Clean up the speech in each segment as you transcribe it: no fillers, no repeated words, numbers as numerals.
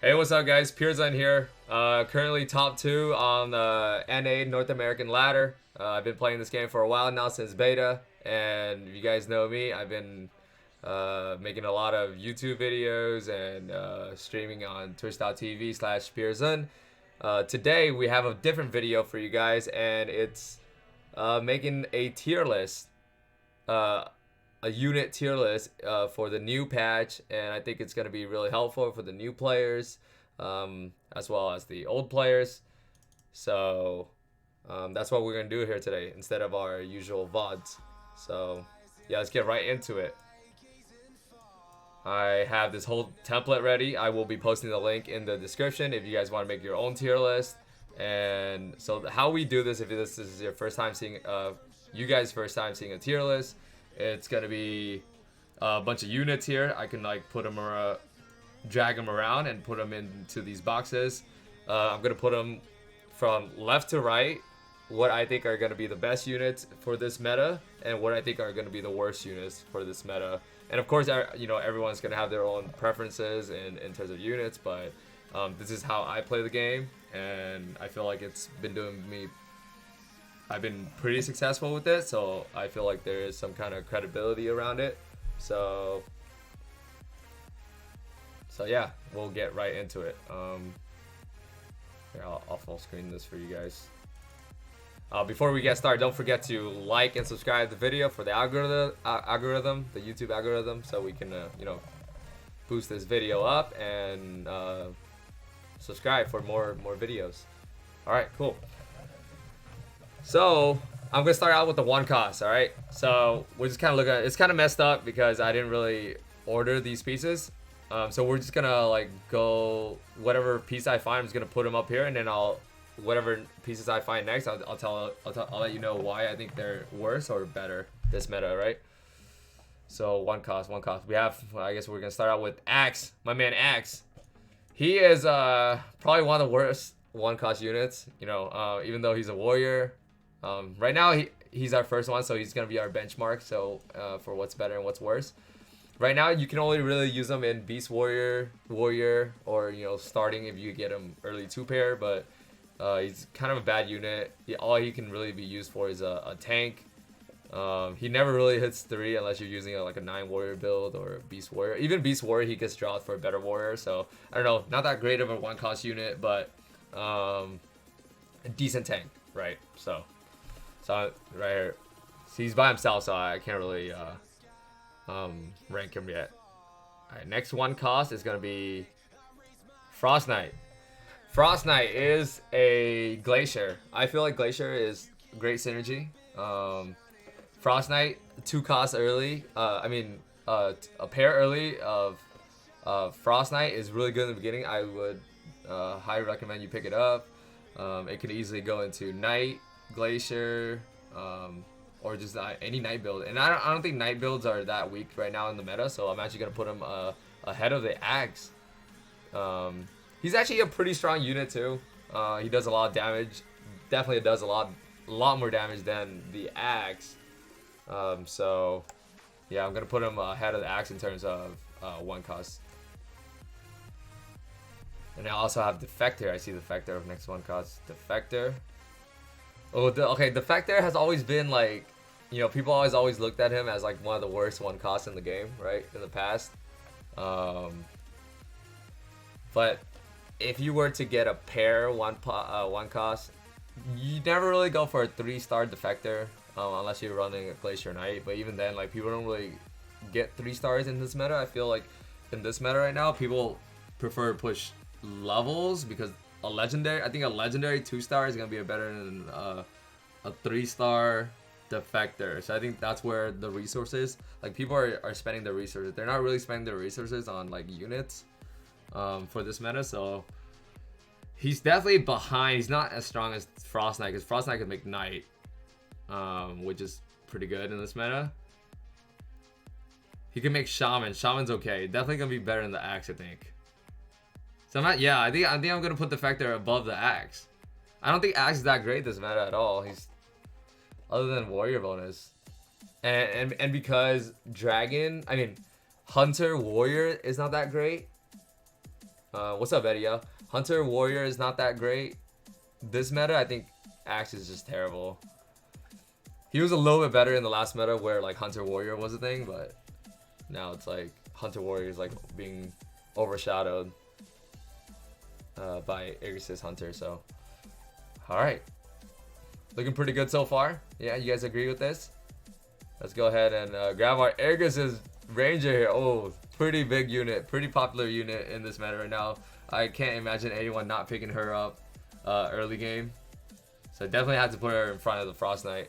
Hey, what's up, guys? Purezhun here. Currently top 2 on the NA North American ladder. I've been playing this game for a while now, since beta, and if you guys know me, I've been making a lot of YouTube videos and streaming on twitch.tv/Purezhun. Today we have a different video for you guys, and it's making a tier list. A unit tier list for the new patch, and I think it's going to be really helpful for the new players as well as the old players. So that's what we're going to do here today instead of our usual VODs. So yeah, let's get right into it. I have this whole template ready. I will be posting the link in the description if you guys want to make your own tier list. And so how we do this, if this is your first time seeing you guys first time seeing a tier list, it's gonna be a bunch of units here. I can like put them or drag them around and put them into these boxes. I'm gonna put them from left to right, what I think are gonna be the best units for this meta, and what I think are gonna be the worst units for this meta. And of course, you know, everyone's gonna have their own preferences in terms of units, but this is how I play the game, and I feel like it's been doing me. I've been pretty successful with it, so I feel like there is some kind of credibility around it. So yeah, we'll get right into it. Here, I'll full screen this for you guys. Before we get started, don't forget to like and subscribe to the video for the algorithm, the YouTube algorithm, so we can you know, boost this video up, and subscribe for more videos. All right, cool. So I'm gonna start out with the one cost. All right, so we're just kind of looking at it's kind of messed up because I didn't really order these pieces. So we're just gonna like go whatever piece I find, I'm just gonna put them up here, and then whatever pieces I find next, I'll let you know why I think they're worse or better this meta, right? So one cost. We have, I guess we're gonna start out with Axe, my man Axe. He is probably one of the worst one cost units, you know, even though he's a warrior. Right now he's our first one, so he's gonna be our benchmark. So for what's better and what's worse. Right now you can only really use him in Beast Warrior, or you know, starting if you get him early 2-pair. But he's kind of a bad unit. All he can really be used for is a tank. He never really hits 3 unless you're using like a 9 warrior build or a Beast Warrior. Even Beast Warrior he gets dropped for a better warrior. So I don't know, not that great of a one cost unit, but a decent tank, right? So right here, so he's by himself, so I can't really rank him yet. All right, next one cost is gonna be Frost Knight. Frost Knight is a Glacier. I feel like Glacier is great synergy. Frost Knight 2 costs early. A pair early of Frost Knight is really good in the beginning. I would highly recommend you pick it up. It could easily go into Knight, Glacier, or just any Knight build. And I don't think Knight builds are that weak right now in the meta, so I'm actually gonna put him ahead of the Axe. He's actually a pretty strong unit too. He does a lot of damage. Definitely does a lot more damage than the Axe. So yeah, I'm gonna put him ahead of the Axe in terms of one cost. And I also have Defector. I see Defector of next one cost. Defector. Oh, okay. Defector has always been like, you know, people always looked at him as like one of the worst one costs in the game, right? In the past. But if you were to get a pair one cost, you never really go for a 3-star Defector unless you're running a Glacier Knight. But even then, like, people don't really get 3 stars in this meta. I feel like in this meta right now, people prefer to push levels because a legendary, I think a legendary 2-star is gonna be better than a 3-star Defector. So I think that's where the resources, like, people are spending their resources. They're not really spending their resources on like units for this meta. So he's definitely behind. He's not as strong as Frost Knight, because Frost Knight can make Knight, which is pretty good in this meta. He can make Shaman. Shaman's okay. Definitely gonna be better than the Axe, I think. So I think I'm gonna put Defector above the Axe. I don't think Axe is that great this meta at all. He's, other than warrior bonus, and because Hunter warrior is not that great. What's up, Eddie? Hunter Warrior is not that great. This meta, I think Axe is just terrible. He was a little bit better in the last meta where like Hunter Warrior was a thing, but now it's like Hunter Warrior is like being overshadowed by Aegis' Hunter. So, all right, looking pretty good so far. Yeah, you guys agree with this? Let's go ahead and grab our Aegis' Ranger here. Oh, pretty big unit, pretty popular unit in this meta right now. I can't imagine anyone not picking her up early game. So definitely have to put her in front of the Frost Knight.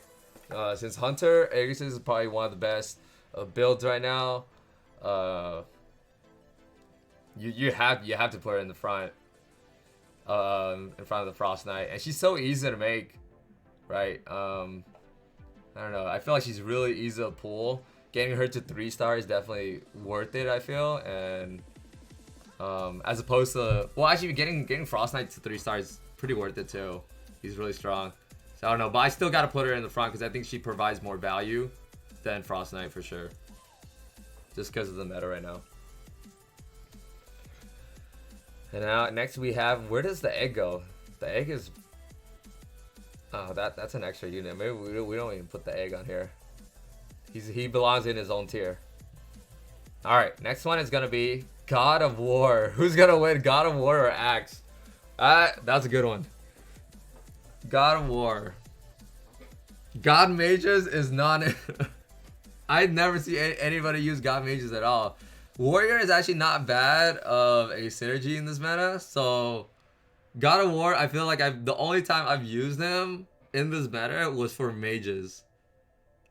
Since Hunter, Aegis is probably one of the best builds right now. You have to put her in the front, in front of the Frost Knight, and she's so easy to make, right? I don't know. I feel like she's really easy to pull. Getting her to 3-star is definitely worth it, I feel, and as opposed to, well, actually getting Frost Knight to 3-star is pretty worth it too. He's really strong. So I don't know, but I still gotta put her in the front because I think she provides more value than Frost Knight for sure. Just because of the meta right now. And now next we have, where does the egg go? The egg is, oh, that's an extra unit. Maybe we don't even put the egg on here. He belongs in his own tier. All right, next one is gonna be God of War. Who's gonna win, God of War or Axe? That's a good one. God of War. God Mages is not. I'd never see anybody use God Mages at all. Warrior is actually not bad of a synergy in this meta. So God of War, I feel like the only time I've used him in this meta was for mages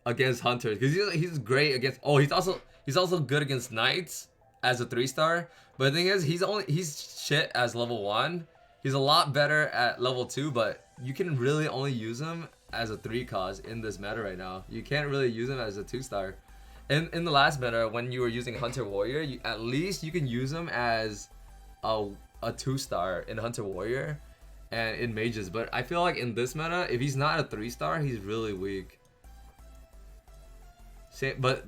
against hunters, because he's great against. Oh, he's also good against knights as a 3-star. But the thing is, he's shit as level 1. He's a lot better at level 2, but you can really only use him as a 3-cause in this meta right now. You can't really use him as a 2-star. In the last meta, when you were using Hunter Warrior, at least you can use him as a 2-star in Hunter Warrior and in mages. But I feel like in this meta, if he's not a 3-star, he's really weak. But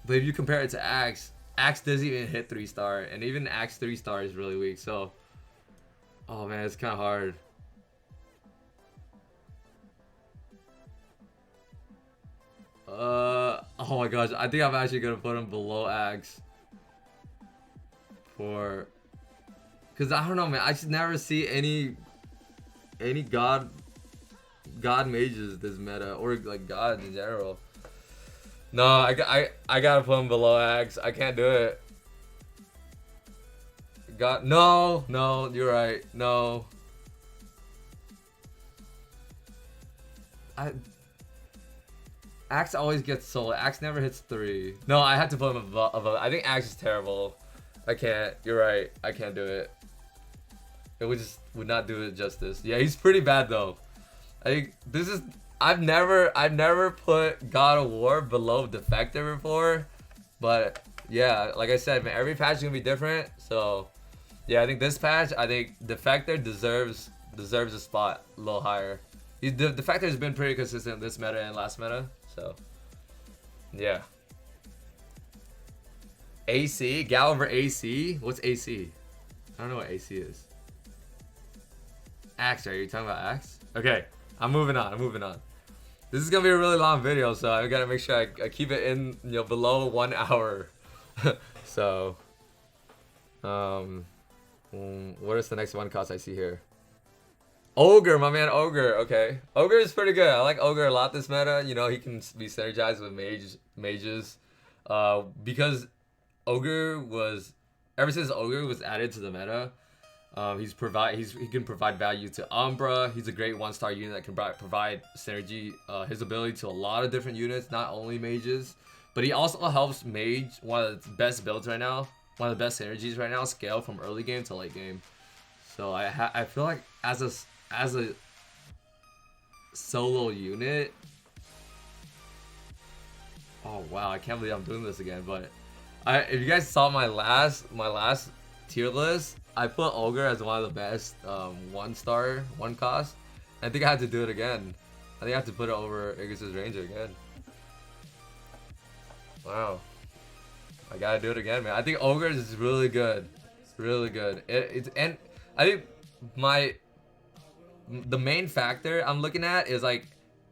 if you compare it to Axe, Axe doesn't even hit 3-star, and even Axe 3-star is really weak. So, oh man, it's kind of hard. Oh my gosh, I think I'm actually gonna put him below Axe. Cause I don't know, man. I just never see any god mages this meta, or like gods in general. No, I gotta put him below Axe. I can't do it. God, no, you're right. No. Axe always gets sold. Axe never hits 3. No, I had to put him above. I think Axe is terrible. I can't. You're right. I can't do it. It would not do it justice. Yeah, he's pretty bad though. I think this is. I've never put God of War below Defector before, but yeah, like I said, man, every patch is gonna be different. So yeah, I think this patch, I think Defector deserves a spot a little higher. Defector has been pretty consistent this meta and last meta. So, yeah. AC? Gal over AC? What's AC? I don't know what AC is. Axe, are you talking about Axe? Okay, I'm moving on. This is gonna be a really long video, so I gotta make sure I keep it in, below 1 hour. So, what is the next one cost I see here? Ogre, my man, Ogre. Okay, Ogre is pretty good. I like Ogre a lot this meta. He can be synergized with mages, because Ogre was, ever since Ogre was added to the meta, he can provide value to Umbra. He's a great 1-star unit that can provide synergy. His ability to a lot of different units, not only mages, but he also helps mage, one of the best builds right now, one of the best synergies right now, scale from early game to late game. So I feel like as a solo unit, oh wow, I can't believe I'm doing this again. But if you guys saw my last tier list, I put Ogre as one of the best 1-star 1-cost. I think I had to do it again. I think I have to put it over Aegis' Ranger again. Wow, I gotta do it again, man. I think Ogre is really good. Really good. And I think the main factor I'm looking at is like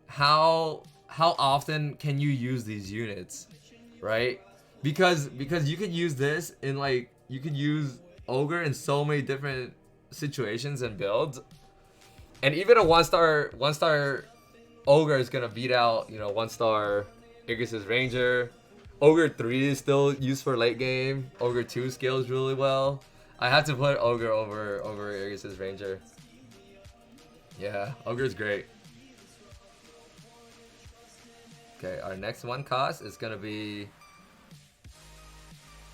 how often can you use these units, right? Because you could use this in like you could use ogre in so many different situations and builds, and even a one star ogre is gonna beat out, you know, 1-star Aegis' Ranger. Ogre 3 is still used for late game. Ogre 2 scales really well. I had to put ogre over Aegis' Ranger. Yeah, ogre's great. Okay, our next one cost is gonna be.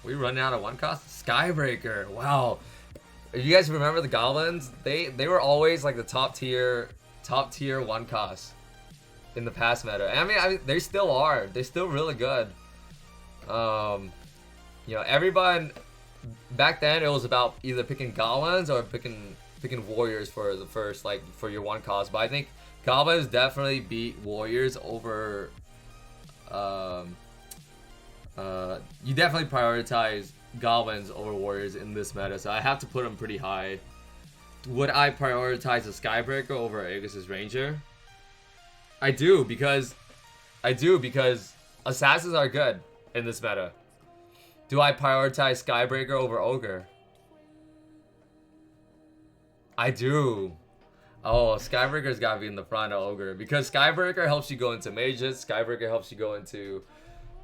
We running out of one cost? Skybreaker. Wow. If you guys remember the goblins, they were always like the top tier one cost in the past meta. And I mean they still are. They're still really good. You know, everybody back then it was about either picking goblins or picking warriors for the first, like, for your one cost. But I think goblins definitely beat warriors over. You definitely prioritize goblins over warriors in this meta, so I have to put them pretty high. Would I prioritize a Skybreaker over Aegis' Ranger? I do because assassins are good in this meta. Do I prioritize Skybreaker over Ogre? I do. Oh, Skybreaker's gotta be in the front of Ogre because Skybreaker helps you go into mages. Skybreaker helps you go into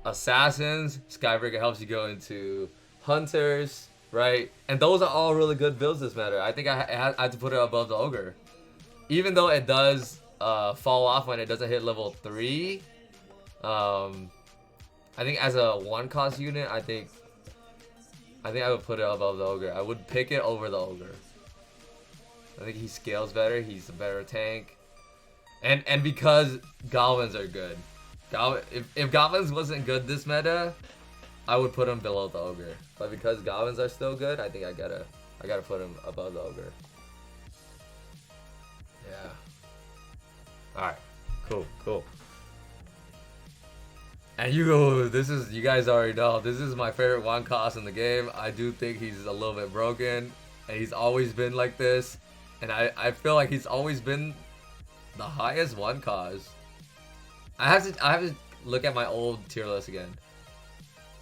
assassins. Skybreaker helps you go into hunters, right? And those are all really good builds this meta. I think I had to put it above the Ogre, even though it does fall off when it doesn't hit level 3. I think as a one cost unit, I think I would put it above the Ogre. I would pick it over the Ogre. I think he scales better. He's a better tank, and because goblins are good. If goblins wasn't good this meta, I would put him below the Ogre. But because goblins are still good, I think I gotta put him above the Ogre. Yeah. All right. Cool. And you guys already know, this is my favorite one cost in the game. I do think he's a little bit broken, and he's always been like this. And I feel like he's always been the highest one cost. I have to look at my old tier list again.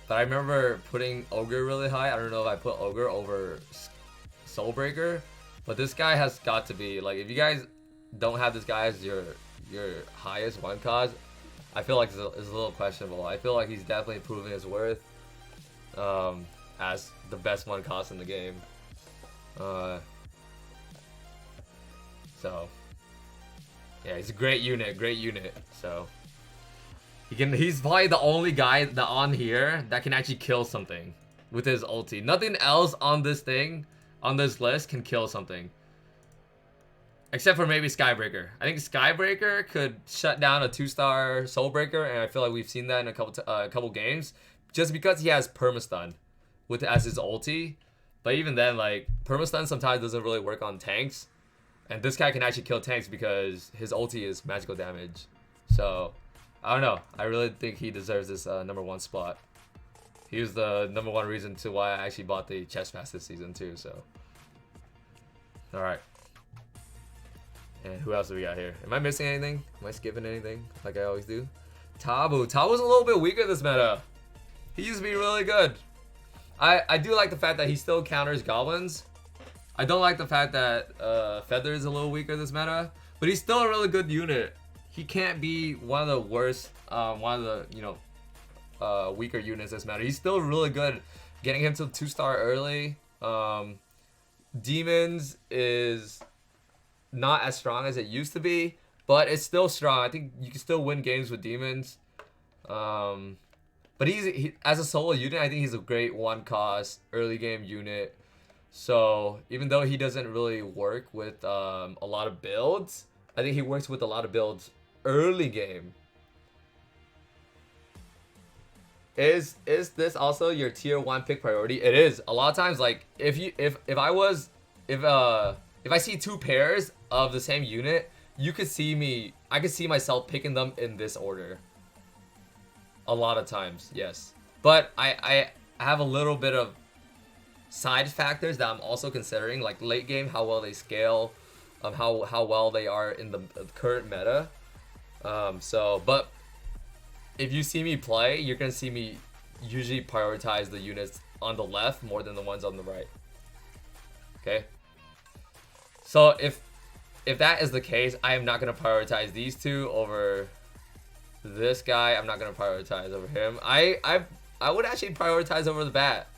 But I remember putting Ogre really high. I don't know if I put Ogre over Soulbreaker, but this guy has got to be, like, if you guys don't have this guy as your highest one cost, I feel like it's a little questionable. I feel like he's definitely proving his worth as the best one cost in the game. So yeah, he's a great unit. So he's probably the only guy that on here that can actually kill something with his ulti. Nothing else on this list can kill something. Except for maybe Skybreaker. I think Skybreaker could shut down a 2-star Soulbreaker, and I feel like we've seen that in a couple games, just because he has permastun as his ulti. But even then, like, permastun sometimes doesn't really work on tanks, and this guy can actually kill tanks because his ulti is magical damage. So I don't know. I really think he deserves this #1 spot. He was the #1 reason to why I actually bought the chess pass this season too. So all right. And who else do we got here? Am I missing anything? Am I skipping anything like I always do? Tabu. Tabu's a little bit weaker this meta. He used to be really good. I do like the fact that he still counters goblins. I don't like the fact that Feather is a little weaker this meta, but he's still a really good unit. He can't be one of the worst, weaker units this meta. He's still really good. Getting him to 2-star early. Demons is not as strong as it used to be, but it's still strong. I think you can still win games with demons. But he as a solo unit, I think he's a great one cost early game unit. So even though he doesn't really work with a lot of builds, I think he works with a lot of builds early game. Is this also your tier 1 pick priority? It is. A lot of times, like, if I see 2 pairs of the same unit, I could see myself picking them in this order. A lot of times, yes. But I have a little bit of side factors that I'm also considering, like late game, how well they scale, how well they are in the current meta. But if you see me play, you're gonna see me usually prioritize the units on the left more than the ones on the right. Okay. So if that is the case, I am not gonna prioritize these two over this guy. I'm not gonna prioritize over him. I would actually prioritize over the bat.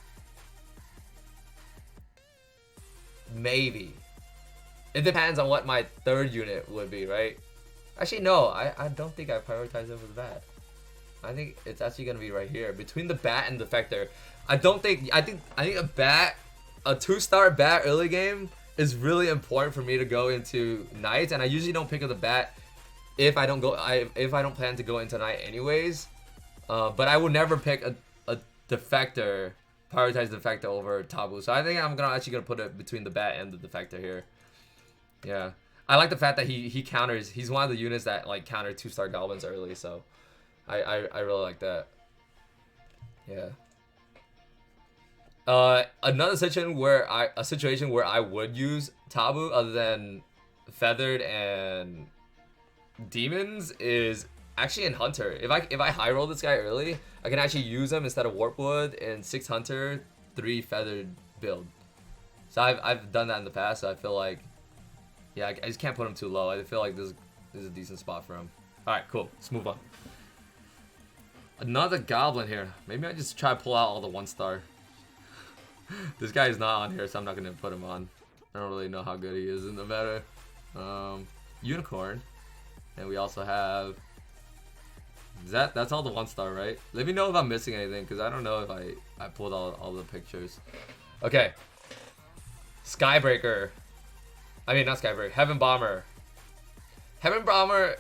Maybe. It depends on what my third unit would be, right? Actually, no. I don't think I prioritize over the bat. I think it's actually gonna be right here between the bat and Defector. I think a bat, a 2-star bat early game is really important for me to go into Knights, and I usually don't pick up the bat if I don't plan to go into Knight anyways. But I would never pick a Defector, prioritize Defector over Tabu. So I think I'm actually gonna put it between the bat and the Defector here. Yeah, I like the fact that he counters. He's one of the units that like counter 2-star goblins early. So I really like that. Yeah. Another situation where I would use Tabu other than Feathered and Demons is actually in Hunter. If I high roll this guy early, I can actually use him instead of Warpwood in 6 Hunter, 3 Feathered build. So I've done that in the past. So I feel like, yeah, I just can't put him too low. I feel like this is a decent spot for him. All right, cool. Let's move on. Another Goblin here. Maybe I just try to pull out all the 1-star. This guy is not on here, so I'm not gonna put him on. I don't really know how good he is in the meta. Unicorn, and we also have that's all the 1-star, right? Let me know if I'm missing anything, because I don't know if I pulled all the pictures. Okay, Skybreaker. I mean, not Skybreaker. Heaven Bomber. Heaven Bomber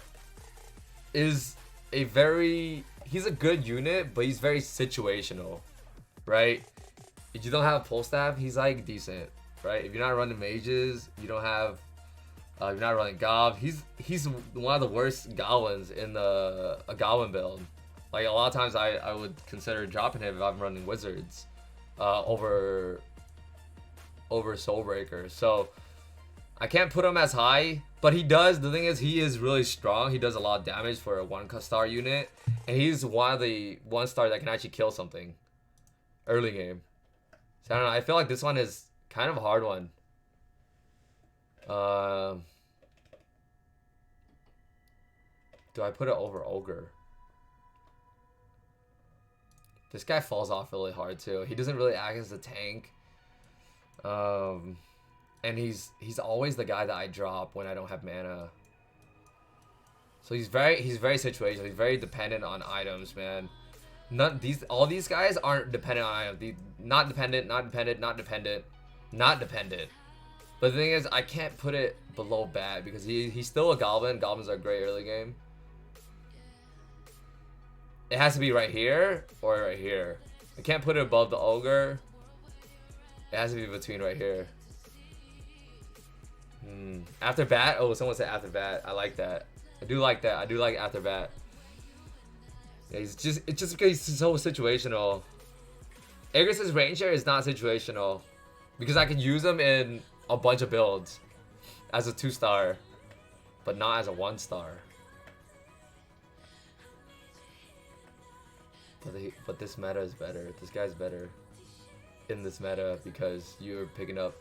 is he's a good unit, but he's very situational, right? If you don't have Pole Staff, he's like decent, right? If you're not running mages, you don't have, you're not running Gob. He's one of the worst goblins in a goblin build. Like a lot of times, I would consider dropping him if I'm running wizards, over Soulbreaker. So I can't put him as high, but he does. The thing is, he is really strong. He does a lot of damage for a 1-star unit, and he's one of the 1-star that can actually kill something early game. So I don't know. I feel like this one is kind of a hard one. Do I put it over Ogre? This guy falls off really hard too. He doesn't really act as a tank. And he's always the guy that I drop when I don't have mana. So he's very situational. He's very dependent on items, man. All these guys aren't dependent on items. Not dependent. But the thing is, I can't put it below bat because he's still a goblin. Goblins are great early game. It has to be right here or right here. I can't put it above the ogre. It has to be between right here. After bat? Oh, someone said after bat. I like that. I do like that. I do like after bat. Yeah, it's just because he's so situational. Aegis' Ranger is not situational because I can use him in a bunch of builds as a 2-star, but not as a 1-star. But this meta is better. This guy's better in this meta because you're picking up.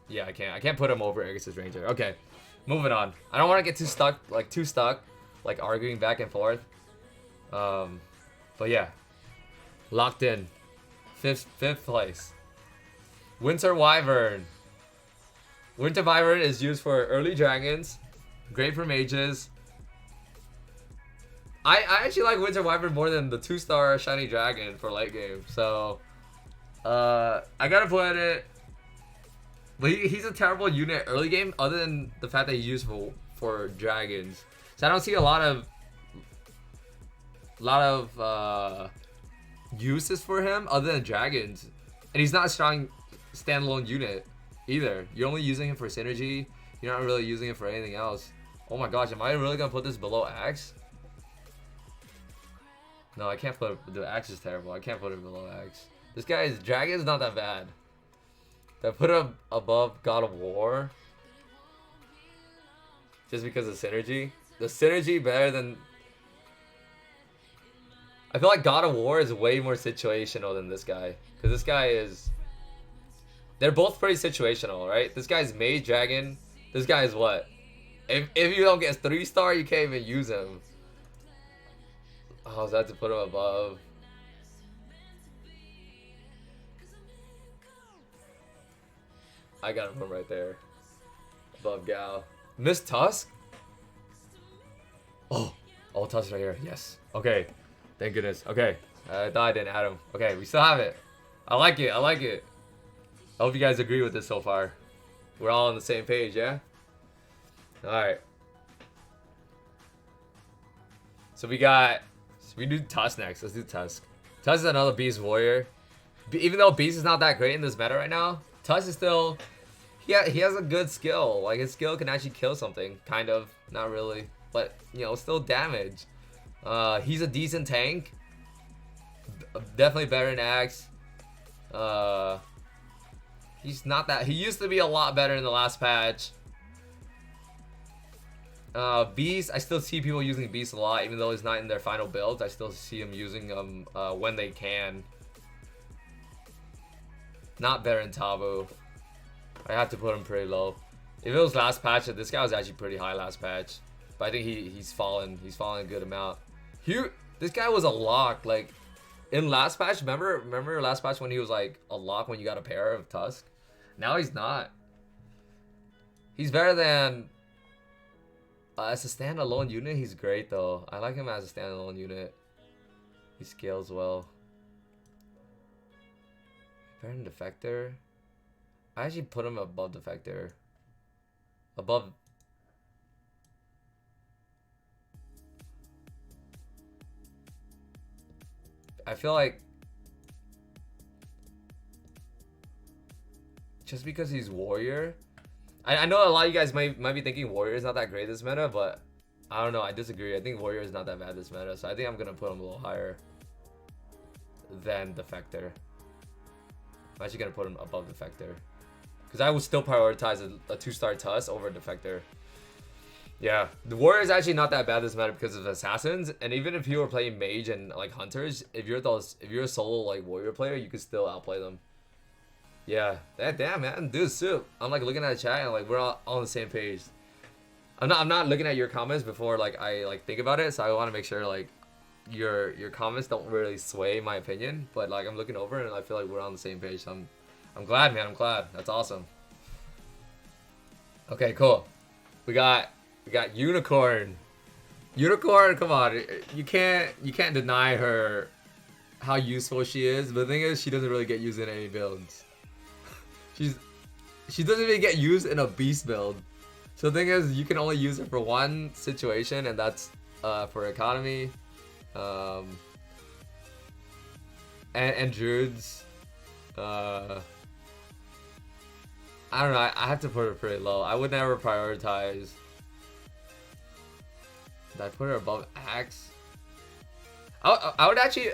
Yeah, I can't put him over Aegis' Ranger. Okay, moving on. I don't want to get too stuck, like arguing back and forth. But yeah, locked in. Fifth place. Winter Wyvern. Winter Wyvern is used for early dragons. Great for mages. I actually like Winter Wyvern more than the 2-star shiny dragon for late game. So I gotta put it. But he's a terrible unit early game, other than the fact that he's useful for dragons. So I don't see a lot of uses for him other than dragons, and he's not a strong standalone unit either. You're only using him for synergy. You're not really using him for anything else. Oh my gosh, am I really gonna put this below Axe? No, I can't put it. The Axe is terrible. I can't put it below Axe. This guy's dragon is not that bad. Did I put him above God of War? Just because of synergy? The synergy better than... I feel like God of War is way more situational than this guy. Because this guy is... They're both pretty situational, right? This guy's Mage Dragon. This guy is what? If you don't get 3-star, you can't even use him. Oh, so I have to put him above. I got him right there. Above Gal. Miss Tusk? Oh, Tusk right here. Yes. Okay. Thank goodness. Okay. I thought I didn't add him. Okay, we still have it. I like it. I like it. I hope you guys agree with this so far. We're all on the same page, yeah? Alright. So we do Tusk next. Let's do Tusk. Tusk is another Beast Warrior. Even though Beast is not that great in this meta right now, Tusk is still... He has a good skill. Like, his skill can actually kill something. Kind of. Not really. But, you know, still damage. He's a decent tank. Definitely better than Axe. He's not that... He used to be a lot better in the last patch. Beast, I still see people using Beast a lot. Even though he's not in their final builds, I still see them using them when they can. Not better than Tabu. I have to put him pretty low. If it was last patch, this guy was actually pretty high last patch. But I think he's fallen. He's fallen a good amount. This guy was a lock. Like, in last patch, remember last patch when he was like a lock when you got a pair of Tusk? Now he's not. He's better than... as a standalone unit, he's great though. I like him as a standalone unit. He scales well. Better than Defector? I actually put him above Defector. Above... I feel like... Just because he's Warrior... I know a lot of you guys might be thinking Warrior is not that great this meta, but... I don't know, I disagree. I think Warrior is not that bad this meta, so I think I'm gonna put him a little higher than Defector. I'm actually gonna put him above Defector. Because I would still prioritize a 2-star Tusk over a Defector. Yeah, the Warrior is actually not that bad this meta because of Assassins, and even if you were playing Mage and like Hunters, if you're a solo like Warrior player, you could still outplay them. Yeah, damn man, dude, soup. I'm like looking at the chat and like we're all on the same page. I'm not looking at your comments before like I like think about it, so I want to make sure like your comments don't really sway my opinion, but like I'm looking over and I feel like we're on the same page. So I'm glad, man. I'm glad. That's awesome. Okay, cool. We got Unicorn. Unicorn, come on. You can't deny her how useful she is. But the thing is, she doesn't really get used in any builds. She doesn't even get used in a beast build. So the thing is, you can only use her for one situation, and that's for economy. And Druids. I don't know. I have to put her pretty low. I would never prioritize. Did I put her above Axe? I would actually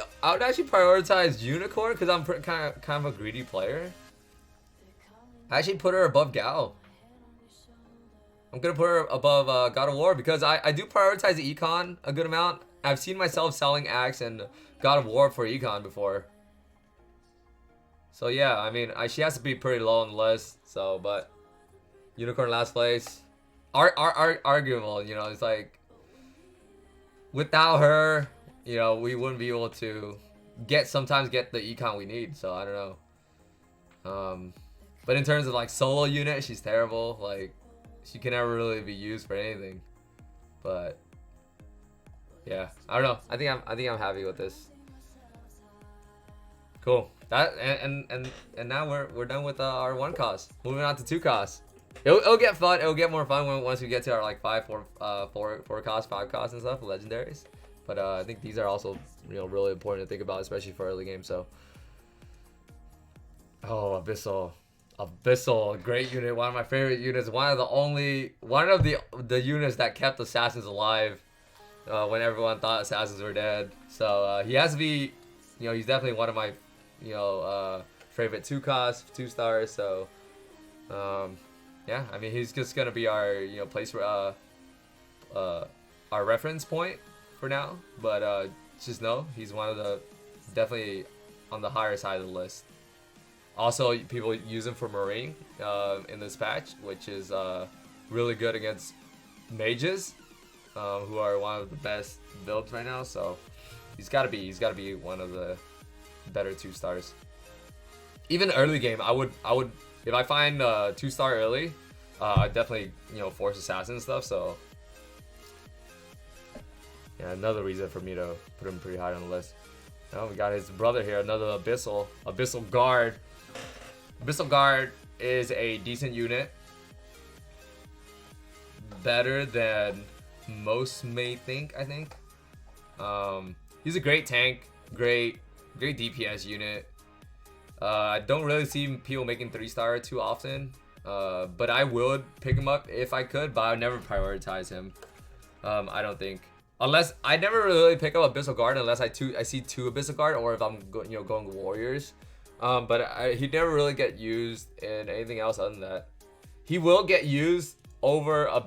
prioritize Unicorn because I'm kind of a greedy player. I actually put her above Gal. I'm gonna put her above God of War because I do prioritize the Econ a good amount. I've seen myself selling Axe and God of War for Econ before. So yeah, I mean, she has to be pretty low on the list. So, but Unicorn last place, arguable. You know, it's like without her, you know, we wouldn't be able to sometimes get the econ we need. So I don't know. But in terms of like solo unit, she's terrible. Like she can never really be used for anything. But yeah, I don't know. I think I'm happy with this. Cool. That and now we're done with our 1 cost. Moving on to 2 costs. It'll get fun. It'll get more fun once we get to our like 4 costs, 5 costs and stuff, legendaries. But I think these are also, you know, really important to think about, especially for early game. So, oh, Abyssal, great unit, one of my favorite units, one of the units that kept assassins alive when everyone thought assassins were dead. So he has to be, you know, he's definitely one of my, you know, favorite 2 costs, 2 stars. So Yeah, I mean he's just gonna be our place for our reference point for now. But just know he's one of the definitely on the higher side of the list. Also, people use him for Marine in this patch, which is really good against mages, who are one of the best builds right now. So he's gotta be one of the better 2-stars. Even early game, I would if I find 2-star early, I definitely force assassin and stuff. So yeah, another reason for me to put him pretty high on the list. Oh, we got his brother here, another Abyssal Guard. Abyssal Guard is a decent unit, better than most may think. I think he's a great tank, great DPS unit. I don't really see people making 3-star too often, but I would pick him up if I could, but I would never prioritize him. I don't think, unless I never really pick up Abyssal Guard unless I see 2 Abyssal Guard, or if I'm going Warriors. But he never really get used in anything else other than that. He will get used over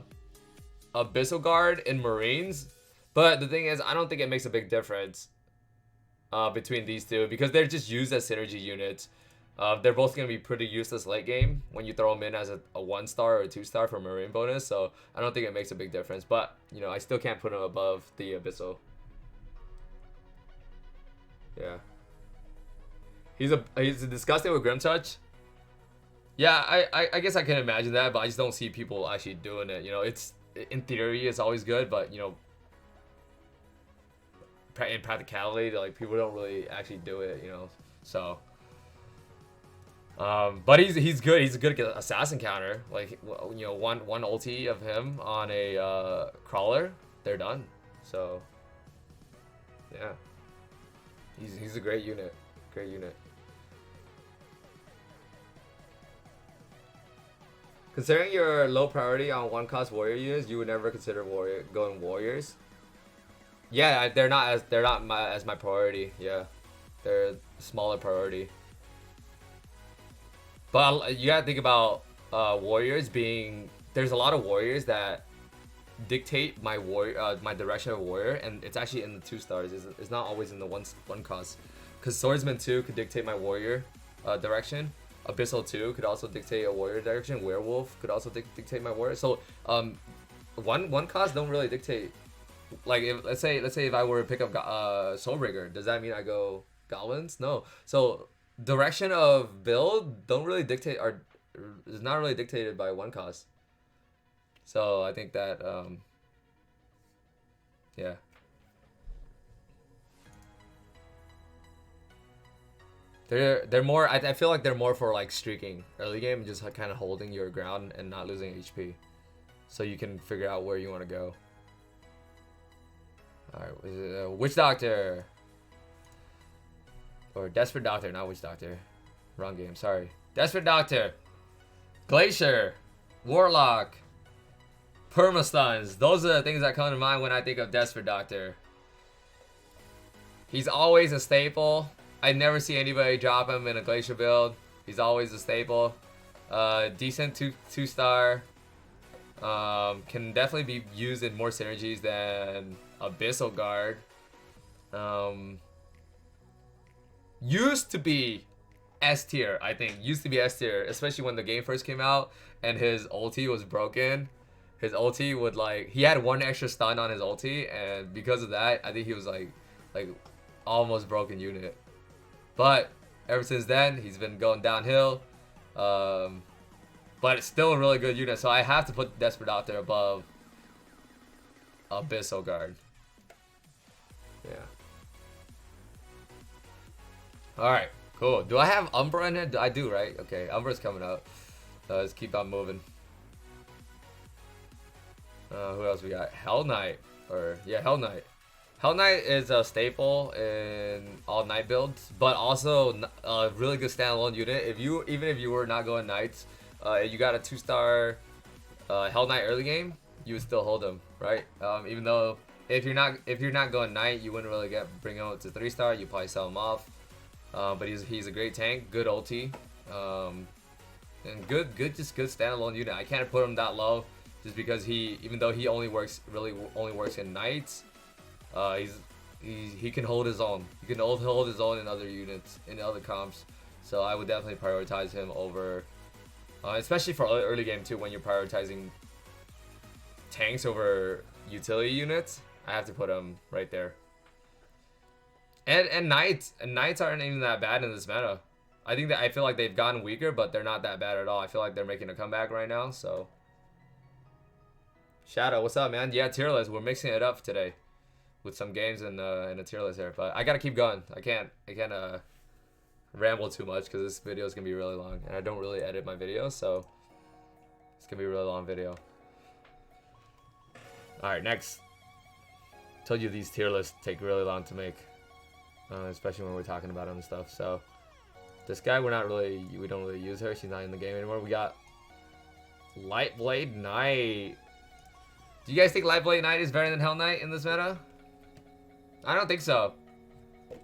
Abyssal Guard in Marines, but the thing is, I don't think it makes a big difference between these two, because they're just used as synergy units. They're both going to be pretty useless late game when you throw them in as a 1-star or a 2-star for Marine bonus, so I don't think it makes a big difference. But I still can't put him above the Abyssal. Yeah. He's disgusting with Grim Touch. Yeah, I guess I can imagine that, but I just don't see people actually doing it. It's in theory it's always good, but in practicality, like, people don't really actually do it. So. But he's good. He's a good assassin counter. Like, one ulti of him on a crawler, they're done. So yeah, he's a great unit. Great unit. Considering your low priority on 1-cost warrior units, you would never consider going warriors. Yeah, they're not as my priority. Yeah, they're smaller priority. But you gotta think about warriors being. There's a lot of warriors that dictate my direction of warrior, and it's actually in the 2-stars. It's not always in the one cost. Because Swordsman 2 could dictate my warrior direction. Abyssal 2 could also dictate a warrior direction. Werewolf could also dictate my warrior. So one cost don't really dictate. Like, let's say if I were to pick up Soulbreaker, does that mean I go goblins? No. So direction of build don't really dictate, or is not really dictated by 1 cost. So I think that yeah. They're more. I feel like they're more for like streaking early game and just like kind of holding your ground and not losing HP, so you can figure out where you want to go. All right, Witch Doctor or Desperate Doctor, not Witch Doctor. Wrong game. Sorry. Desperate Doctor, Glacier, Warlock, Permastuns. Those are the things that come to mind when I think of Desperate Doctor. He's always a staple. I never see anybody drop him in a Glacier build. He's always a staple. Decent 2-star. Can definitely be used in more synergies than Abyssal Guard. Used to be S tier, I think. Used to be S tier, especially when the game first came out and his ulti was broken. His ulti would he had 1 extra stun on his ulti, and because of that, I think he was like almost broken unit. But ever since then, he's been going downhill. But it's still a really good unit, so I have to put Desperate Doctor above Abyssal Guard. Yeah. Alright, cool. Do I have Umbra in it? I do, right? Okay, Umbra's coming out. Let's keep on moving. Who else we got? Hell Knight. Hell Knight. Hell Knight is a staple in all Knight builds, but also a really good standalone unit. Even if you were not going Knights, you got a 2-star Hell Knight early game, you would still hold him, right? Even though if you're not going Knight, you wouldn't really bring him up to 3-star. You probably sell him off. But he's a great tank, good ulti. And good standalone unit. I can't put him that low just because even though he only works in knights, he can hold his own. He can hold his own in other units, in other comps. So I would definitely prioritize him over, especially for early game too, when you're prioritizing tanks over utility units. I have to put him right there. And knights aren't even that bad in this meta. I feel like they've gotten weaker, but they're not that bad at all. I feel like they're making a comeback right now. So Shadow, what's up, man? Yeah, tier list. We're mixing it up today with some games and a tier list here. But I gotta keep going. I can't ramble too much because this video is gonna be really long, and I don't really edit my videos, so it's gonna be a really long video. All right, next. Told you these tier lists take really long to make, especially when we're talking about them and stuff. So this guy, we don't really use her. She's not in the game anymore. We got Lightblade Knight. Do you guys think Lightblade Knight is better than Hell Knight in this meta? I don't think so.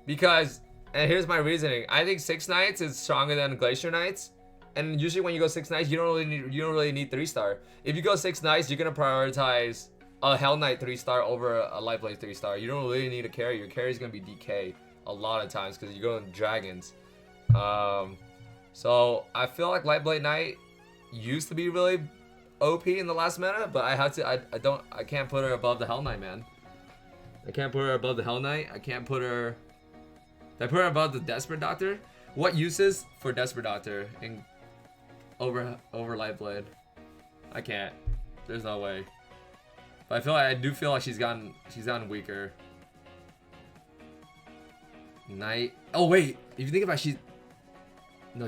Because, and here's my reasoning. I think 6 Knights is stronger than Glacier Knights. And usually when you go 6 Knights, you don't really need 3-star. If you go 6 Knights, you're gonna prioritize a Hell Knight 3-star over a Lightblade 3-star. You don't really need a carry. Your carry is gonna be DK a lot of times because you go in dragons. So I feel like Lightblade Knight used to be really OP in the last meta, but I can't put her above the Hell Knight, man. I can't put her above the Hell Knight. I can't put her. Did I put her above the Desperate Doctor? What uses for Desperate Doctor in over Lightblade? I can't. There's no way. But I do feel like she's gotten weaker. Knight. Oh wait, if you think about it,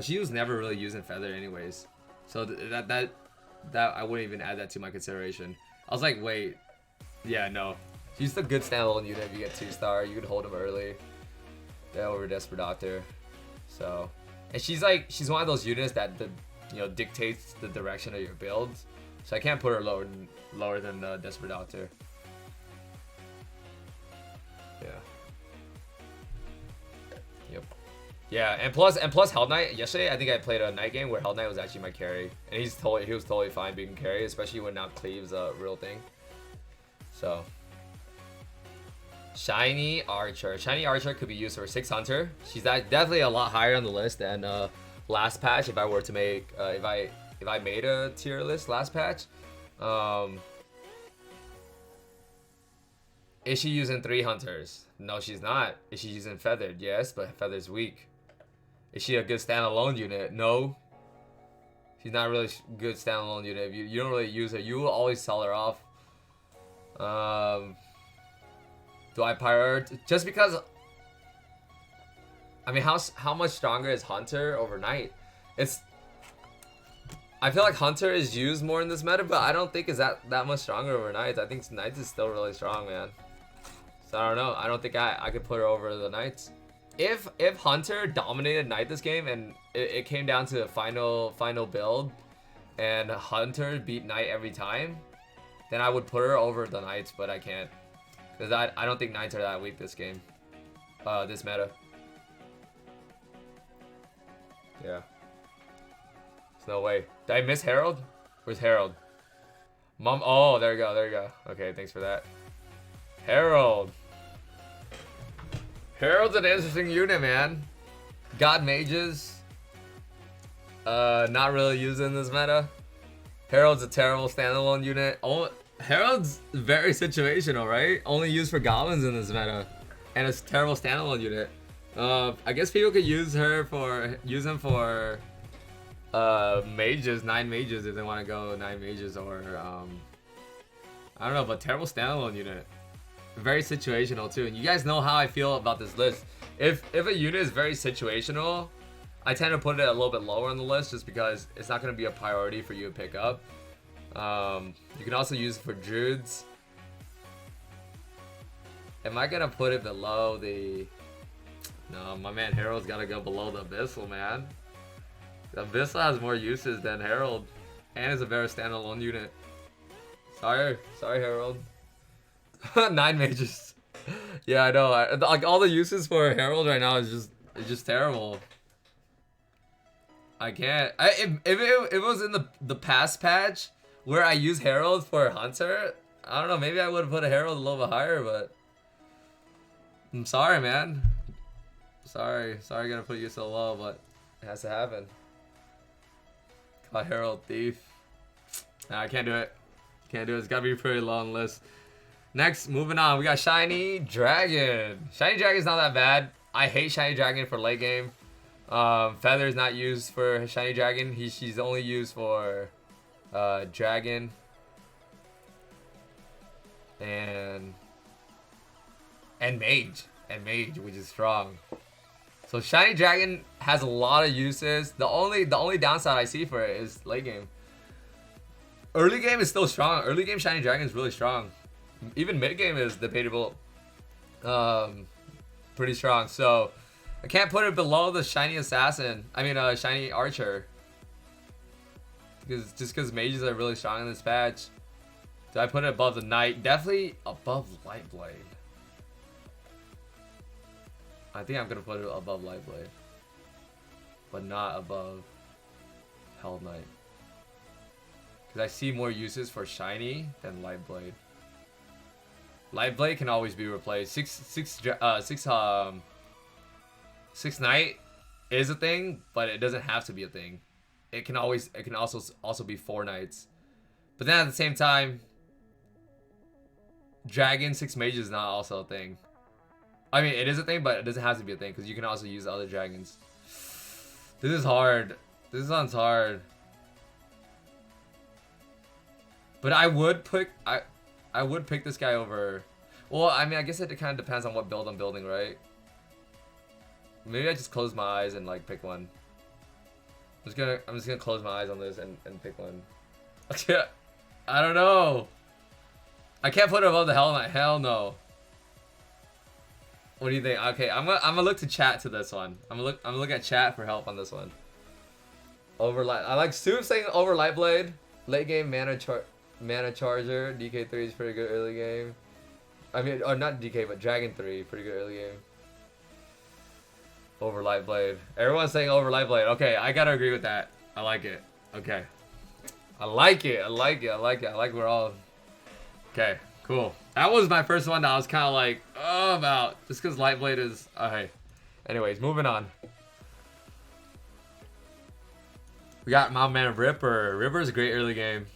she was never really using Feather anyways. So that I wouldn't even add that to my consideration. I was like, wait, yeah, no. She's a good standalone unit. If you get 2-star, you could hold him early. Yeah, over Desperate Doctor. So, and she's one of those units that dictates the direction of your build. So I can't put her lower than Desperate Doctor. Yeah. Yep. Yeah, and plus Hell Knight. Yesterday, I think I played a night game where Hell Knight was actually my carry, and he was totally fine being carry, especially when now Cleave's a real thing. So. Shiny Archer. Shiny Archer could be used for 6 Hunter. She's definitely a lot higher on the list than last patch. If I were to make, if I made a tier list last patch, is she using 3 Hunters? No, she's not. Is she using Feathered? Yes, but Feathered's weak. Is she a good standalone unit? No. She's not really good standalone unit. If you don't really use her, you will always sell her off. Do I prioritize? Just because, I mean, how much stronger is Hunter over Knight? I feel like Hunter is used more in this meta, but I don't think it's that much stronger over Knights. I think Knights is still really strong, man. So I don't know. I don't think I could put her over the Knights. If Hunter dominated Knight this game and it came down to the final build, and Hunter beat Knight every time, then I would put her over the Knights, but I can't. Because I don't think Knights are that weak this game. This meta. Yeah. There's no way. Did I miss Herald? Where's Herald? Mom. Oh, there you go. Okay, thanks for that. Herald. Herald's an interesting unit, man. God Mages. Not really using this meta. Herald's a terrible standalone unit. Oh, Herald's very situational, right? Only used for goblins in this meta, and it's a terrible standalone unit. I guess people could use him for mages, 9 mages if they want to go 9 mages, or I don't know, but terrible standalone unit. Very situational too, and you guys know how I feel about this list. If a unit is very situational, I tend to put it a little bit lower on the list just because it's not going to be a priority for you to pick up. You can also use it for druids. Am I gonna put it below the? No, my man Herald's gotta go below the Abyssal, man. The Abyssal has more uses than Herald, and is a very standalone unit. Sorry Herald. 9 mages. Yeah, I know. Like all the uses for Herald right now is just terrible. I can't. If it was in the past patch where I use Herald for Hunter, I don't know. Maybe I would have put a Herald a little bit higher, but I'm sorry, man. Sorry, gonna put you so low, but it has to happen. Call Herald Thief. Nah, I can't do it. Can't do it. It's gotta be a pretty long list. Next, moving on, we got Shiny Dragon. Shiny Dragon's not that bad. I hate Shiny Dragon for late game. Feather's not used for Shiny Dragon. She's only used for Dragon and Mage, which is strong. So Shiny Dragon has a lot of uses. The only downside I see for it is late game. Early game is still strong. Early game Shiny Dragon is really strong. Even mid game is debatable. Pretty strong. So I can't put it below the Shiny Assassin. I mean, Shiny Archer. Because mages are really strong in this patch. Do I put it above the Knight? Definitely above Lightblade. I think I'm gonna put it above Lightblade, but not above Hell Knight. Because I see more uses for Shiny than Lightblade. Lightblade can always be replaced. Six Knight is a thing, but it doesn't have to be a thing. It can also be 4 Knights. But then at the same time, Dragon 6 Mage is not also a thing. I mean, it is a thing, but it doesn't have to be a thing because you can also use other dragons. This is hard. This one's hard. But I would pick this guy over. Well, I mean, I guess it kind of depends on what build I'm building, right? Maybe I just close my eyes and like pick one. I'm just gonna close my eyes on this and pick one. I don't know. I can't put it above the Hell Knight. Hell no. What do you think? Okay, I'm gonna look to chat to this one. I'm gonna look at chat for help on this one. I like Soup saying over Lightblade. Late game mana charger. DK3 is pretty good early game. I mean, or not DK, but Dragon 3 pretty good early game. Over Lightblade. Everyone's saying over Lightblade. Okay, I gotta agree with that. I like it. Okay. I like it. I like we're all. Okay, cool. That was my first one that I was kind of like, oh, about. Just because Lightblade is. Okay. Anyways, moving on. We got my man Ripper. Ripper's a great early game.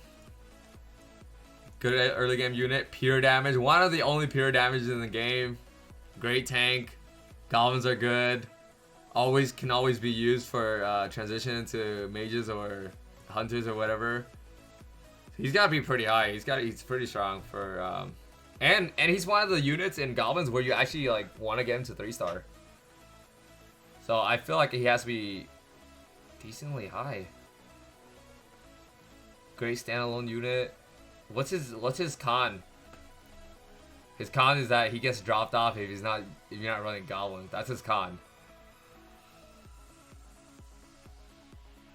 Good early game unit. Pure damage. One of the only pure damages in the game. Great tank. Goblins are good. Can always be used for transition into mages or hunters or whatever. He's got to be pretty high. He's pretty strong for and he's one of the units in goblins where you actually like want to get him to 3-star. So I feel like he has to be decently high. Great standalone unit. What's his con? His con is that he gets dropped off if you're not running goblins. That's his con.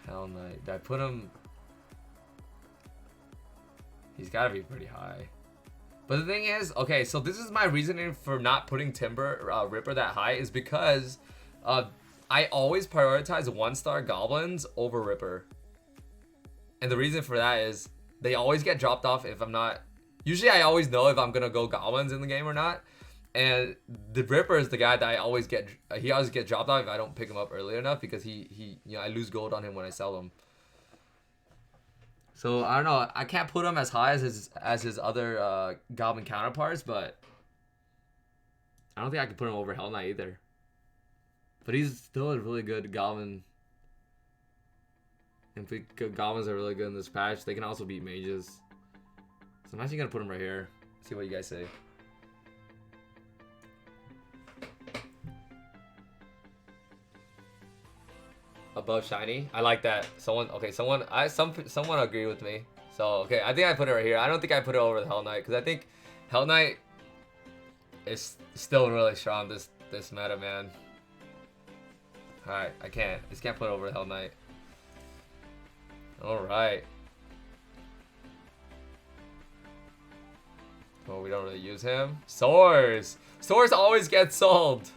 Hell Knight. Did I put him? He's gotta be pretty high. But the thing is, okay, so this is my reasoning for not putting Ripper that high is because I always prioritize 1-star goblins over Ripper. And the reason for that is they always get dropped off if I'm not. Usually I always know if I'm gonna go goblins in the game or not. And the Ripper is the guy that I always get. He always gets dropped off if I don't pick him up early enough because I lose gold on him when I sell him. So I don't know. I can't put him as high as his other goblin counterparts, but I don't think I can put him over Hell Knight either. But he's still a really good goblin. And goblins are really good in this patch. They can also beat mages. So I'm actually gonna put him right here. See what you guys say. Above Shiny. I like that. Someone agree with me. So okay, I think I put it right here. I don't think I put it over the Hell Knight because I think Hell Knight is still really strong this meta, man. Alright, I just can't put it over the Hell Knight. Alright. Well, we don't really use him. Swords always get sold.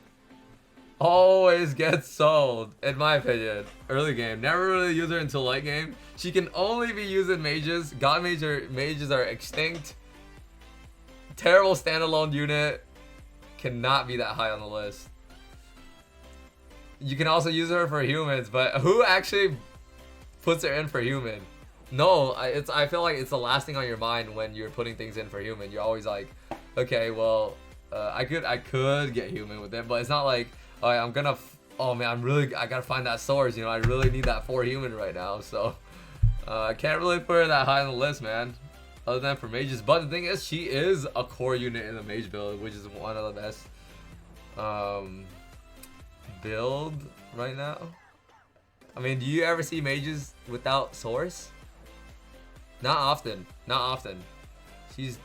always gets sold, in my opinion. Early game. Never really use her until late game. She can only be used in mages. God mages are extinct. Terrible standalone unit. Cannot be that high on the list. You can also use her for humans, but who actually puts her in for human? No, I feel like it's the last thing on your mind when you're putting things in for human. You're always like, okay, well, I could get human with it, but it's not like, all right, I'm gonna, oh man, I gotta find that source. You know, I really need that for human right now. So I can't really put her that high on the list, man. Other than for mages, but the thing is, she is a core unit in the mage build, which is one of the best build right now. I mean, do you ever see mages without source? Not often. Not often. She's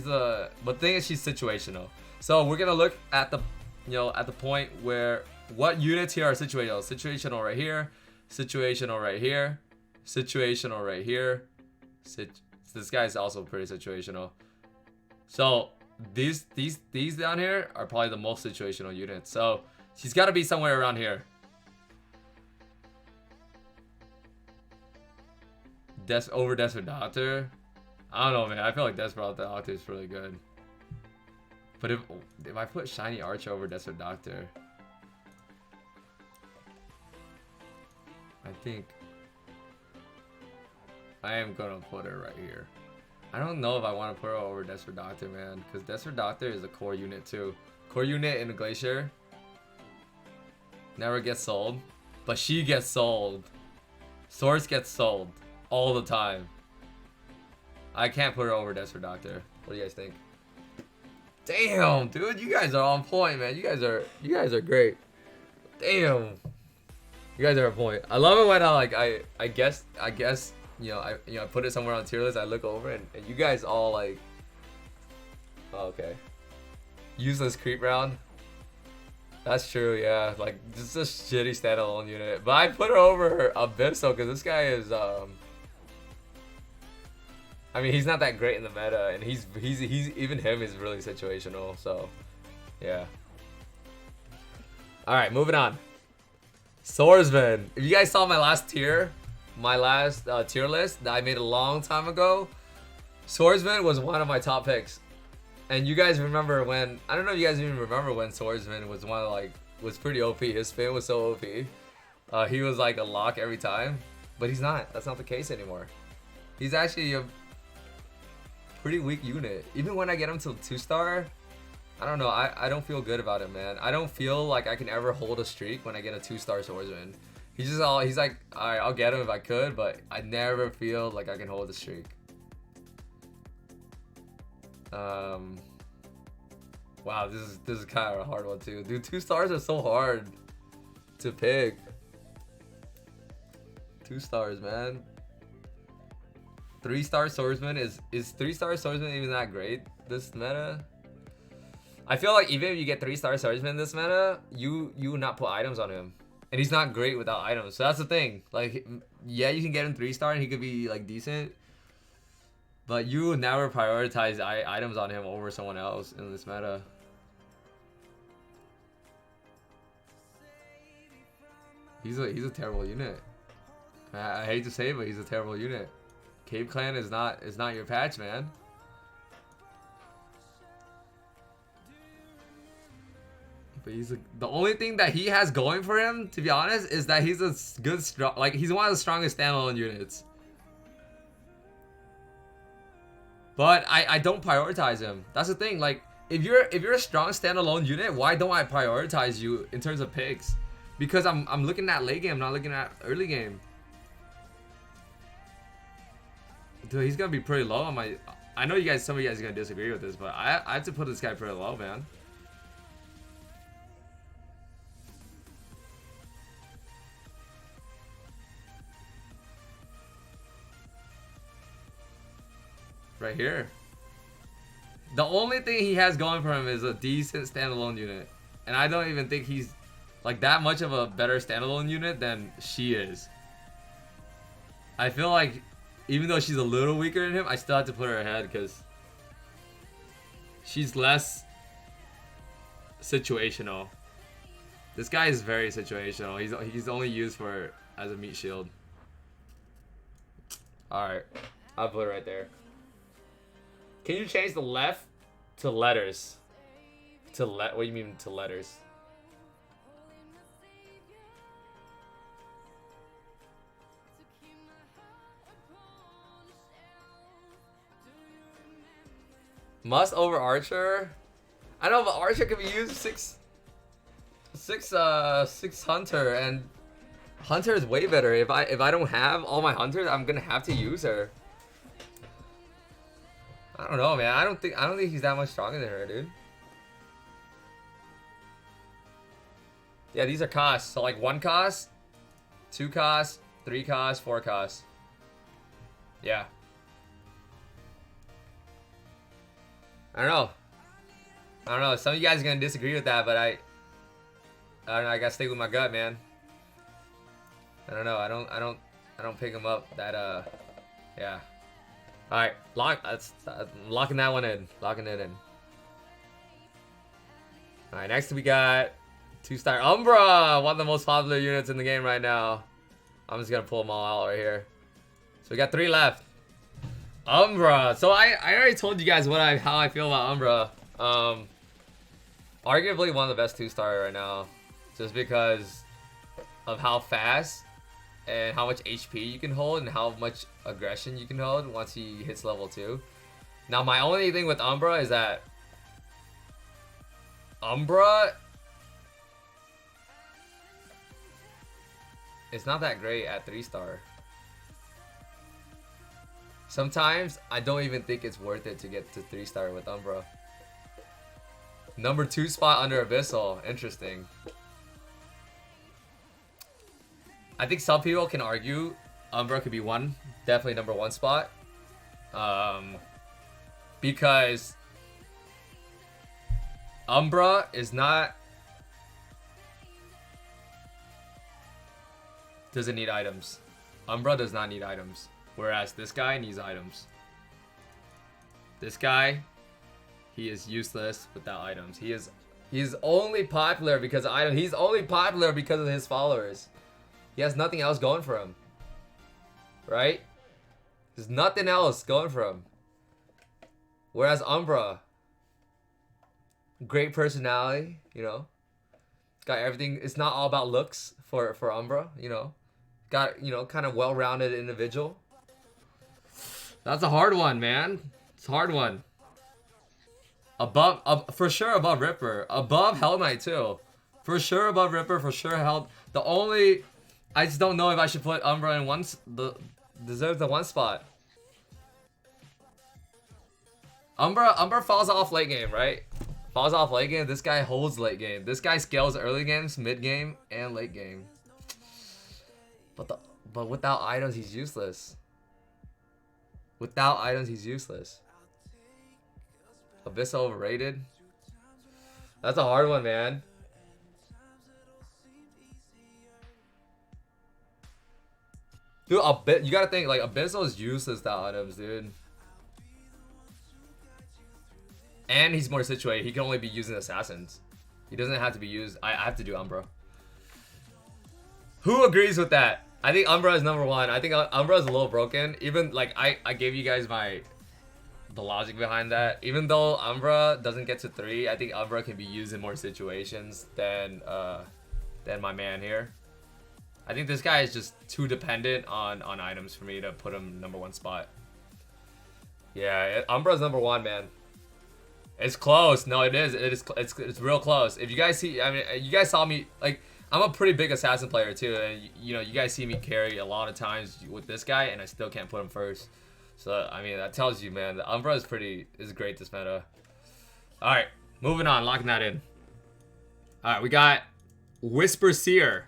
a, but the thing is, she's situational. So we're gonna look at the, you know, at the point where what units here are situational. Situational right here. Situational right here. Situational right here. This guy's also pretty situational. So these down here are probably the most situational units. So she's got to be somewhere around here. Over Desperate Doctor. I don't know, man. I feel like Desperate Doctor is really good. But if I put Shiny Archer over Desperate Doctor, I think I am gonna put her right here. I don't know if I want to put her over Desperate Doctor, man, because Desperate Doctor is a core unit too. Core unit in the Glacier never gets sold, but she gets sold. Source gets sold all the time. I can't put her over Desperate Doctor. What do you guys think? Damn, dude, you guys are on point, man. You guys are great. Damn, you guys are on point. I love it when I guess. You know, I put it somewhere on tier list. I look over and you guys all like, oh, okay, useless creep round. That's true, yeah. Like, just a shitty standalone unit. But I put her over Abyssal because this guy is I mean, he's not that great in the meta, and he's even him is really situational. So, yeah. All right, moving on. Swordsman. If you guys saw my last tier. My last tier list that I made a long time ago, Swordsman was one of my top picks. And you guys remember when, I don't know if you guys even remember when Swordsman was one of was pretty OP. His spin was so OP. He was like a lock every time, but he's not. That's not the case anymore. He's actually a pretty weak unit. Even when I get him to 2-star, I don't know. I don't feel good about him, man. I don't feel like I can ever hold a streak when I get a 2-star Swordsman. He's like, alright, I'll get him if I could, but I never feel like I can hold the streak. Wow, this is kind of a hard one too. Dude, 2 stars are so hard to pick. 2 stars, man. 3-star Swordsman is 3-star Swordsman even that great this meta? I feel like even if you get 3-star Swordsman this meta, you would not put items on him. And he's not great without items. So that's the thing. Like, yeah, you can get him 3-star and he could be like decent. But you would never prioritize items on him over someone else in this meta. He's a terrible unit. I hate to say it, but he's a terrible unit. Cave Clan is not your patch, man. But the only thing that he has going for him, to be honest, is that he's a good he's one of the strongest standalone units. But I don't prioritize him. That's the thing. Like, if you're a strong standalone unit, why don't I prioritize you in terms of picks? Because I'm looking at late game, not looking at early game. Dude, he's gonna be pretty low on my. I know some of you guys are gonna disagree with this, but I have to put this guy pretty low, man. Right here. The only thing he has going for him is a decent standalone unit. And I don't even think he's like that much of a better standalone unit than she is. I feel like even though she's a little weaker than him, I still have to put her ahead because she's less situational. This guy is very situational. He's only used for as a meat shield. All right, I'll put it right there. Can you change the left to letters? What do you mean to letters? Must over Archer? I know, but Archer can be used six Hunter, and Hunter is way better. If I don't have all my Hunters, I'm gonna have to use her. I don't know, man. I don't think he's that much stronger than her, dude. Yeah, these are costs. So like 1 cost, 2 cost, 3 cost, 4 cost. Yeah. I don't know. Some of you guys are gonna disagree with that, but I don't know. I gotta stay with my gut, man. I don't know. I don't pick him up. That yeah. All right, locking that one in. Locking it in. All right, next we got 2-star Umbra, one of the most popular units in the game right now. I'm just gonna pull them all out right here. So we got 3 left. Umbra. So I already told you guys how I feel about Umbra. Arguably one of the best 2-star right now, just because of how fast and how much HP you can hold and how much aggression you can hold once he hits level 2. Now my only thing with Umbra is that Umbra is not that great at 3-star. Sometimes I don't even think it's worth it to get to 3-star with Umbra. Number 2 spot under Abyssal. Interesting. I think some people can argue Umbra could be definitely number 1 spot. Because Umbra doesn't need items. Umbra does not need items. Whereas this guy needs items. This guy, he is useless without items. He is only popular because of items. He's only popular because of his followers. He has nothing else going for him. Right? There's nothing else going for him. Whereas Umbra, great personality, you know. Got everything. It's not all about looks for Umbra, you know. Got, you know, kind of well-rounded individual. That's a hard one, man. It's a hard one. For sure above Ripper. Above Hell Knight too. For sure above Ripper. For sure Hell. I just don't know if I should put Umbra in deserves the 1 spot. Umbra falls off late game, right? Falls off late game. This guy holds late game. This guy scales early games, mid game, and late game. But without items, he's useless. Without items, he's useless. Abyssal overrated. That's a hard one, man. Dude, you gotta think, like, Abyssal is useless without items, dude. And he's more situated. He can only be using assassins. He doesn't have to be used. I have to do Umbra. Who agrees with that? I think Umbra is number 1. I think Umbra is a little broken. Even, like, I gave you guys the logic behind that. Even though Umbra doesn't get to 3, I think Umbra can be used in more situations than my man here. I think this guy is just too dependent on items for me to put him number 1 spot. Yeah, Umbra's number 1, man. It's close. No, it is. It's real close. If you guys see, I mean, you guys saw me, like, I'm a pretty big assassin player too, and you know, you guys see me carry a lot of times with this guy, and I still can't put him first. So I mean, that tells you, man, the Umbra is great this meta. All right, moving on, locking that in. All right, we got Whisper Seer.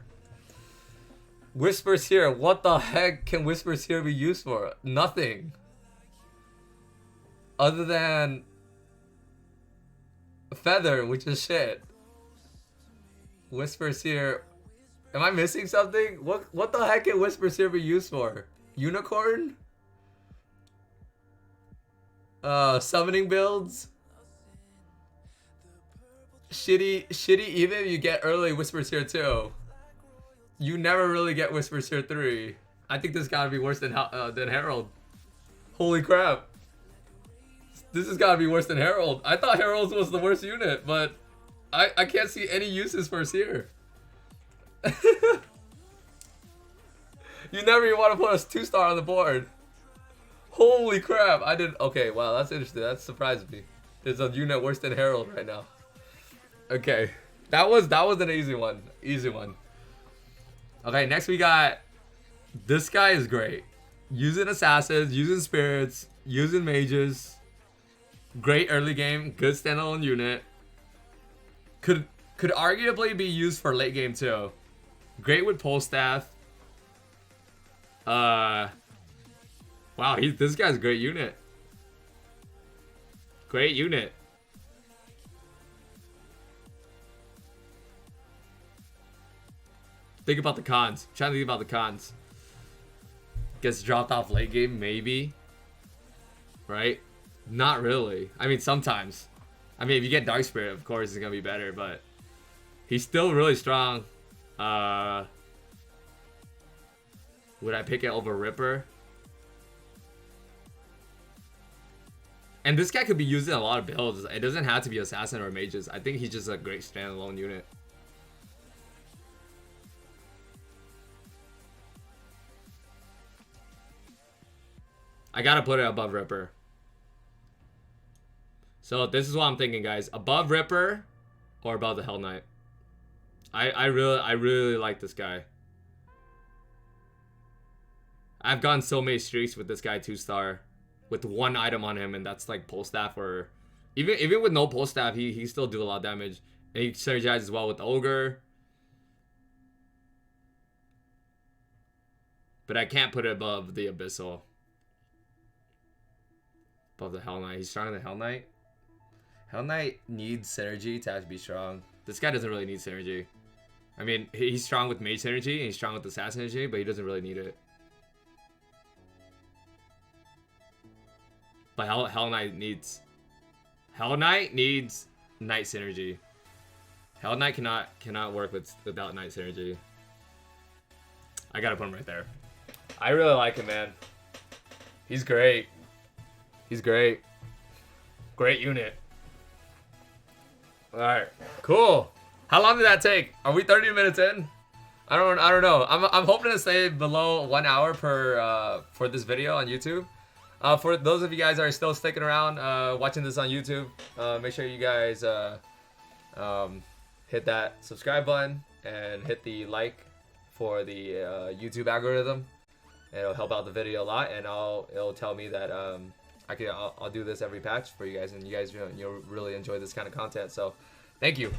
Whisper Seer. What the heck can Whisper Seer be used for? Nothing. Other than Feather, which is shit. Whisper Seer. Am I missing something? What the heck can Whisper Seer be used for? Unicorn? Summoning builds? shitty even if you get early Whispers here 2. You never really get Whispers here 3. I think this gotta be worse than Herald. Holy crap. This has gotta be worse than Herald. I thought Herald was the worst unit, but I can't see any uses for Seer. You never even want to put a 2-star on the board. Holy crap. I didn't. Okay, wow, that's interesting. That surprised me. There's a unit worse than Herald right now. Okay. That was an easy one. Easy one. Okay, next we got... This guy is great. Using assassins, using spirits, using mages. Great early game. Good standalone unit. Could arguably be used for late game too. Great with pole staff. Wow, this guy's a great unit. Great unit. Think about the cons. I'm trying to think about the cons. Gets dropped off late game, maybe. Right? Not really. I mean, sometimes. I mean, if you get Dark Spirit, of course, it's gonna be better, but he's still really strong. Would I pick it over Ripper? And this guy could be used in a lot of builds. It doesn't have to be Assassin or Mages. I think he's just a great standalone unit. I gotta put it above Ripper. So this is what I'm thinking, guys. Above Ripper or above the Hell Knight. I really like this guy. I've gone so many streaks with this guy 2-star with one item on him, and that's like pole staff, or even with no pole staff, he still do a lot of damage. And he synergizes well with Ogre. But I can't put it above the Abyssal. Above the Hell Knight. He's stronger than Hell Knight. Hell Knight needs synergy to actually be strong. This guy doesn't really need synergy. I mean, he's strong with Mage synergy and he's strong with Assassin synergy, but he doesn't really need it. But Hell Knight needs Knight synergy. Hell Knight cannot work without Knight synergy. I gotta put him right there. I really like him, man. He's great. He's great. Great unit. Alright, cool. How long did that take? Are we 30 minutes in? I don't know. I'm hoping to stay below 1 hour per for this video on YouTube. For those of you guys that are still sticking around watching this on YouTube, make sure you guys hit that subscribe button and hit the like for the YouTube algorithm. It'll help out the video a lot, and it'll tell me that I'll do this every patch for you guys, and you guys you'll really enjoy this kind of content. So, thank you.